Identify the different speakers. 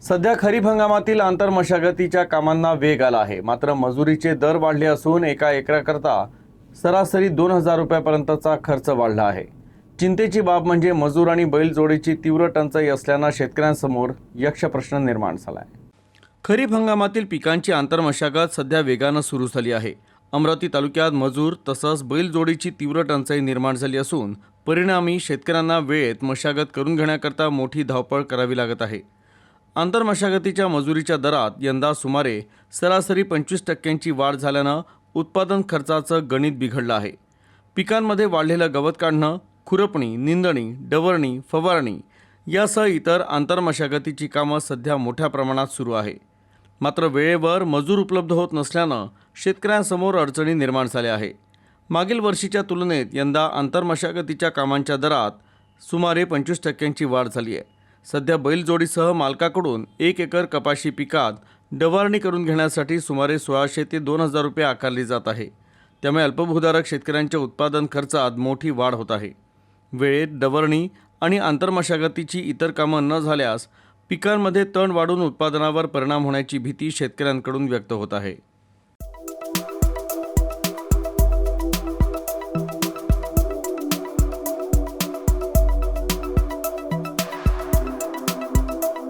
Speaker 1: सध्या खरीप हंगामातील आंतरमशागतीच्या कामांना वेग आला आहे। मात्र मजुरीचे दर वाढले असून एका एकराकरता सरासरी 2000 रुपयापर्यंतचा खर्च वाढला आहे। चिंतेची बाब म्हणजे मजूर आणि बैलजोडीची तीव्र टंचाई असल्याने शेतकऱ्यांसमोर यक्ष प्रश्न निर्माण झाला आहे। खरीप हंगामातील पिकांची आंतरमशागत सध्या वेगाने सुरू झाली आहे। अमरावती तालुक्यात मजूर तसंच बैलजोडीची तीव्र टंचाई निर्माण झाली असून परिणामी शेतकऱ्यांना वेळेत मशागत करून घेण्याकरता मोठी धावपळ करावी लागत आहे। आंतरमशागतीच्या मजुरीच्या दरात यंदा सुमारे सरासरी 25% वाढ झाल्यानं उत्पादन खर्चाचं गणित बिघडलं आहे। पिकांमध्ये वाढलेलं गवत काढणं, खुरपणी, निंदणी, डवरणी, फवारणी यासह इतर आंतरमशागतीची कामं सध्या मोठ्या प्रमाणात सुरू आहे। मात्र वेळेवर मजूर उपलब्ध होत नसल्यानं शेतकऱ्यांसमोर अडचणी निर्माण झाल्या आहे। मागील वर्षीच्या तुलनेत यंदा आंतरमशागतीच्या कामांच्या दरात सुमारे 25% वाढ झाली आहे। सध्या बैलजोडीसह मालकाकडून 1 एकर कपाशी पिकात डवारणी करून घेण्यासाठी सुमारे 1600 ते 2000 रुपये आकारली जात आहे। त्यामुळे अल्पभूधारक शेतकऱ्यांच्या उत्पादन खर्चात मोठी वाढ होत आहे। वेळेत डवरणी आणि आंतरमशागतीची इतर कामं न झाल्यास पिकांमध्ये तण वाढून उत्पादनावर परिणाम होण्याची भीती शेतकऱ्यांकडून व्यक्त होत आहे।